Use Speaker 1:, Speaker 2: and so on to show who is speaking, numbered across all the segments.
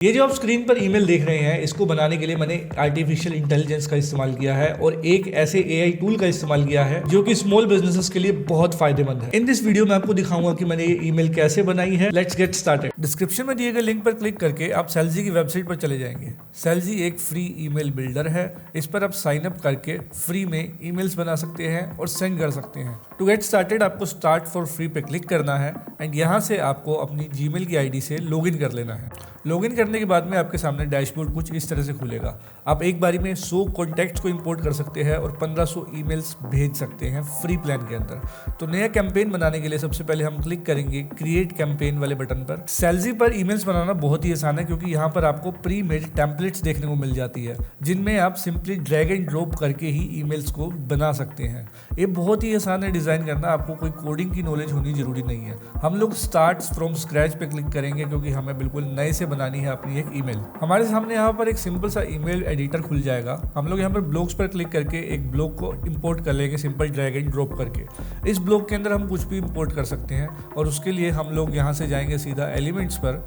Speaker 1: ये जो आप स्क्रीन पर ईमेल देख रहे हैं, इसको बनाने के लिए मैंने आर्टिफिशियल इंटेलिजेंस का इस्तेमाल किया है और एक ऐसे एआई टूल का इस्तेमाल किया है जो कि स्मॉल बिजनेसेस के लिए बहुत फायदेमंद है। इन दिस वीडियो में आपको दिखाऊंगा कि मैंने ये ईमेल कैसे बनाई है। Let's get started. डिस्क्रिप्शन में दिए गए लिंक पर क्लिक करके आप सेल्जी की वेबसाइट पर चले जाएंगे। सेल्जी एक फ्री ईमेल बिल्डर है। इस पर आप साइन अप करके फ्री में ईमेल्स बना सकते हैं और सेंड कर सकते हैं। टू गेट स्टार्टेड आपको स्टार्ट फॉर फ्री पे क्लिक करना है एंड यहाँ से आपको अपनी जीमेल की आईडी से लॉगिन कर लेना है। लॉगिन करने के बाद में आपके सामने डैशबोर्ड कुछ इस तरह से खुलेगा। आप एक बारी में 100 कॉन्टैक्ट्स को इंपोर्ट कर सकते हैं और 1500 ईमेल्स भेज सकते हैं फ्री प्लान के अंदर। तो नया कैंपेन बनाने के लिए सबसे पहले हम क्लिक करेंगे क्रिएट कैंपेन वाले बटन पर। सेल्जी पर ईमेल्स बनाना बहुत ही आसान है क्योंकि यहाँ पर आपको प्री मेड टेम्पलेट्स देखने को मिल जाती है जिनमें आप सिंपली ड्रैग एंड ड्रॉप करके ही ईमेल्स को बना सकते हैं। ये बहुत ही आसान है डिज़ाइन करना, आपको कोई कोडिंग की नॉलेज होनी जरूरी नहीं है। हम लोग स्टार्ट फ्रॉम स्क्रैच पे क्लिक करेंगे क्योंकि हमें बिल्कुल नए से बनानी है अपनी एक ईमेल। हमारे सामने यहाँ पर एक सिंपल सा ईमेल एडिटर खुल जाएगा। हम लोग यहाँ पर ब्लॉक्स पर क्लिक करके एक ब्लॉक को इंपोर्ट कर लेंगे सिंपल ड्रैग एंड ड्रॉप करके। इस ब्लॉक के अंदर हम कुछ भी इंपोर्ट कर सकते हैं और उसके लिए हम लोग यहाँ से जाएंगे सीधा एलिमेंट्स पर।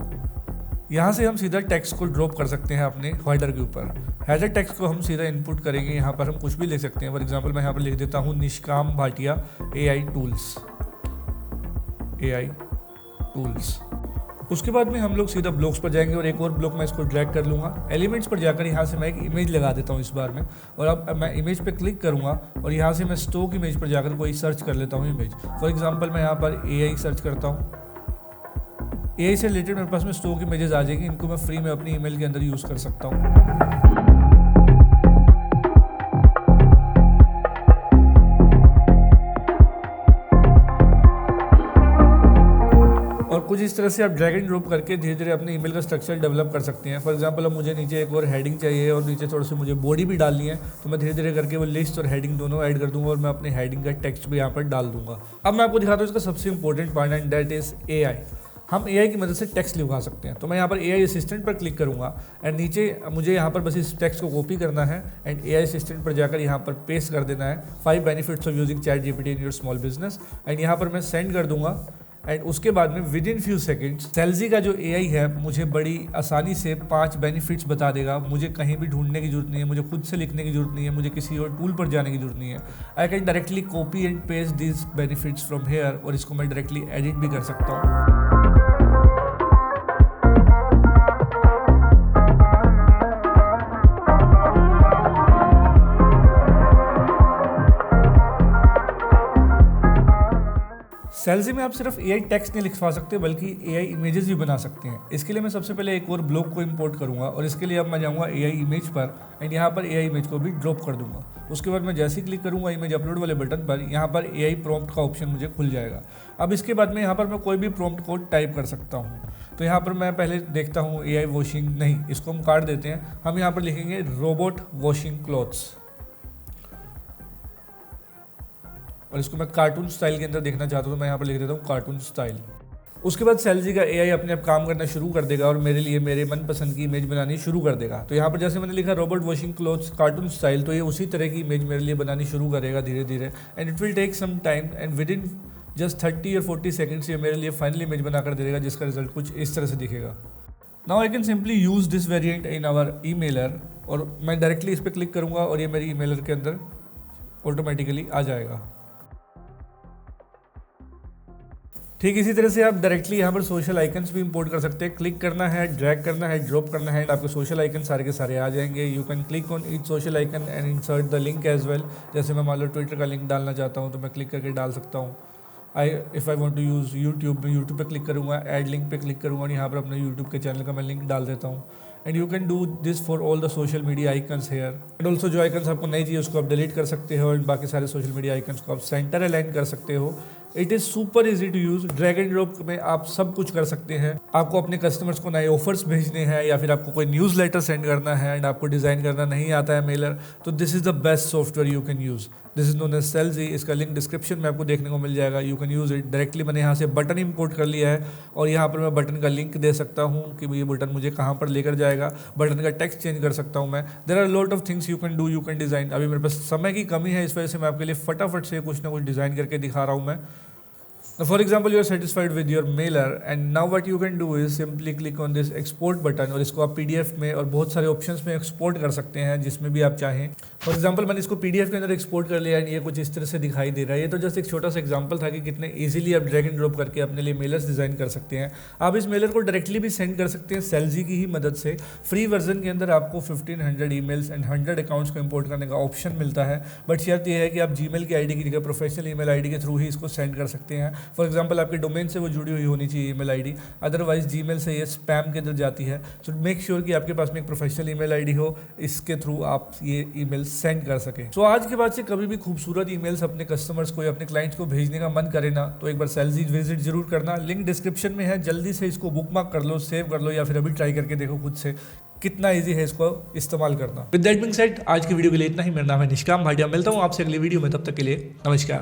Speaker 1: यहाँ से हम सीधा टेक्स्ट को ड्रॉप कर सकते हैं अपने हेडर के ऊपर। हेडर टेक्स्ट को हम सीधा इनपुट करेंगे। यहाँ पर हम कुछ भी लिख सकते हैं। फॉर एग्जांपल मैं यहाँ पर लिख देता हूँ निष्काम भाटिया एआई टूल्स। उसके बाद में हम लोग सीधा ब्लॉक्स पर जाएंगे और एक और ब्लॉक मैं इसको ड्रैग कर लूँगा। एलिमेंट्स पर जाकर यहाँ से मैं एक इमेज लगा देता हूँ इस बार में, और अब मैं इमेज पे क्लिक करूँगा और यहाँ से मैं स्टॉक इमेज पर जाकर कोई सर्च कर लेता हूँ इमेज। फॉर एग्जांपल मैं यहाँ पर एआई सर्च करता हूँ। एआई से रिलेटेड मेरे पास में स्टॉक इमेजेस आ जाएंगी। इनको मैं फ्री में अपनी ईमेल के अंदर यूज़ कर सकता हूँ। और कुछ इस तरह से आप ड्रैग एंड ड्रॉप करके धीरे धीरे अपने ईमेल का स्ट्रक्चर डेवलप कर सकते हैं। फॉर एग्जांपल अब मुझे नीचे एक और हेडिंग चाहिए और नीचे थोड़ी सी मुझे बॉडी भी डालनी है, तो मैं धीरे धीरे करके वो लिस्ट और हेडिंग दोनों ऐड कर दूंगा और मैं अपने हेडिंग का टेक्स्ट भी यहाँ पर डाल दूंगा। अब मैं आपको दिखाता हूँ इसका सबसे important point and that is AI. हम एआई की मदद से टेक्स्ट लिखवा सकते हैं। तो मैं यहाँ पर एआई असिस्टेंट पर क्लिक करूँगा एंड नीचे मुझे यहाँ पर बस इस टेक्स्ट को कॉपी करना है एंड एआई असिस्टेंट पर जाकर यहाँ पर पेस्ट कर देना है 5 benefits of using chat GPT in your small business and यहाँ पर मैं सेंड कर दूंगा। एंड उसके बाद में विद इन फ्यू सेकेंड्स सेल्जी का जो एआई है मुझे बड़ी आसानी से 5 बेनिफिट्स बता देगा। मुझे कहीं भी ढूंढने की जरूरत नहीं है, मुझे खुद से लिखने की जरूरत नहीं है, मुझे किसी और टूल पर जाने की जरूरत नहीं है। I can directly copy and paste this benefits from here और इसको मैं डायरेक्टली एडिट भी कर सकता हूँ। सेल्जी में आप सिर्फ एआई टेक्स्ट नहीं लिखवा सकते बल्कि एआई इमेजेस भी बना सकते हैं। इसके लिए मैं सबसे पहले एक और ब्लॉक को इंपोर्ट करूंगा और इसके लिए अब मैं जाऊंगा एआई इमेज पर एंड यहाँ पर एआई इमेज को भी ड्रॉप कर दूंगा। उसके बाद मैं जैसे ही क्लिक करूंगा इमेज अपलोड वाले बटन पर, यहाँ पर एआई प्रॉम्प्ट का ऑप्शन मुझे खुल जाएगा। अब इसके बाद में यहाँ पर मैं कोई भी प्रॉम्प्ट कोड टाइप कर सकता हूँ। तो यहाँ पर मैं पहले देखता हूँ एआई वॉशिंग, नहीं इसको हम काट देते हैं। हम यहाँ पर लिखेंगे रोबोट वॉशिंग क्लॉथ्स और इसको मैं कार्टून स्टाइल के अंदर देखना चाहता हूँ तो मैं यहाँ पर लिख देता हूँ कार्टून स्टाइल। उसके बाद सेल्जी का एआई अपने आप काम करना शुरू कर देगा और मेरे लिए मेरे मनपसंद की इमेज बनानी शुरू कर देगा। तो यहाँ पर जैसे मैंने लिखा robot washing clothes cartoon style, तो ये उसी तरह की इमेज मेरे लिए बनानी शुरू करेगा धीरे धीरे and it will take some time and within just 30 और 40 सेकेंड्स ये मेरे लिए फाइनल इमेज बनाकर दे देगा जिसका रिजल्ट कुछ इस तरह से दिखेगा। Now I can simply use this variant in our emailer और मैं डायरेक्टली इस पर क्लिक करूँगा और ये मेरी ईमेलर के अंदर ऑटोमेटिकली आ जाएगा। ठीक इसी तरह से आप डायरेक्टली यहाँ पर सोशल आइकन्स भी इंपोर्ट कर सकते हैं। क्लिक करना है, ड्रैग करना है, ड्रॉप करना है, आपके सोशल आइकन सारे के सारे आ जाएंगे। You can click on each social icon and insert the link as well. जैसे मैं मान लो ट्विटर का लिंक डालना चाहता हूँ तो मैं क्लिक करके डाल सकता हूँ। If I want to use YouTube, मैं यूट्यूब पे क्लिक करूँगा, ऐड लिंक पे क्लिक करूँगा और यहाँ पर अपने यूट्यूब के चैनल का मैं लिंक डाल देता हूँ। And you can do this for all the social media icons here and also जो आइकन्स आपको नहीं चाहिए उसको आप डिलीट कर सकते हो एंड बाकी सारे सोशल मीडिया आइकन्स को आप सेंटर अलाइन कर सकते हो। It is super easy to use. Drag and drop में आप सब कुछ कर सकते हैं। आपको अपने कस्टमर्स को नए ऑफर्स भेजने हैं या फिर आपको कोई न्यूज़ लेटर सेंड करना है एंड आपको डिज़ाइन करना नहीं आता है मेलर, तो this is the best software you can use. This is known as सेल्जी। इसका लिंक डिस्क्रिप्शन में आपको देखने को मिल जाएगा। You can use it. Directly मैंने यहाँ से बटन इंपोर्ट कर लिया है और यहाँ पर मैं बटन का लिंक दे सकता हूँ कि ये बटन मुझे कहाँ पर लेकर जाएगा। बटन का टेक्स्ट चेंज कर सकता हूँ मैं। There are lot of things you can do, you can design. अभी मेरे पास समय की कमी है, इस वजह से मैं आपके लिए फटाफट से कुछ ना कुछ डिज़ाइन करके दिखा रहा हूँ मैं। For example, you are satisfied with your mailer and now what you can do is simply click on this export button और इसको आप PDF में और बहुत सारे ऑप्शंस में एक्सपोर्ट कर सकते हैं जिसमें भी आप चाहें। फॉर एग्जांपल मैंने इसको PDF के अंदर एक्सपोर्ट कर लिया एंड ये कुछ इस तरह से दिखाई दे रहा है। ये तो जस्ट एक छोटा सा एग्जांपल था कि कितने इजीली आप ड्रैग एंड ड्रॉप करके अपने लिए मेलर्स डिज़ाइन कर सकते हैं। आप इस मेलर को डायरेक्टली भी सेंड कर सकते हैं सेल्जी की ही मदद से। फ्री वर्जन के अंदर आपको 1500 ईमेल्स एंड 100 अकाउंट्स को इंपोर्ट करने का ऑप्शन मिलता है, बट शर्त यह है कि आप जीमेल की आईडी की जगह प्रोफेशनल ईमेल आईडी के थ्रू ही इसको सेंड कर सकते हैं। फॉर एग्जांपल आपके डोमेन से वो जुड़ी हुई होनी चाहिए ईमेल आईडी, अदरवाइज जीमेल से ये स्पैम के अंदर जाती है। सो मेक श्योर कि आपके पास में एक प्रोफेशनल ईमेल आईडी हो, इसके थ्रू आप ये ईमेल सेंड कर सकें। सो आज के बाद से कभी भी खूबसूरत ईमेल्स अपने कस्टमर्स को या अपने क्लाइंट्स को भेजने का मन करे ना, तो एक बार सेल्जी विजिट जरूर करना। लिंक डिस्क्रिप्शन में है, जल्दी से इसको बुकमार्क कर लो, सेव कर लो या फिर अभी ट्राई करके देखो खुद से कितना इजी है इसको इस्तेमाल करना। विद दैट बीइंग सेड, आज की वीडियो के लिए इतना ही। मेरा नाम है निष्काम भाटिया, मिलता हूँ आपसे अगली वीडियो में, तब तक के लिए नमस्कार।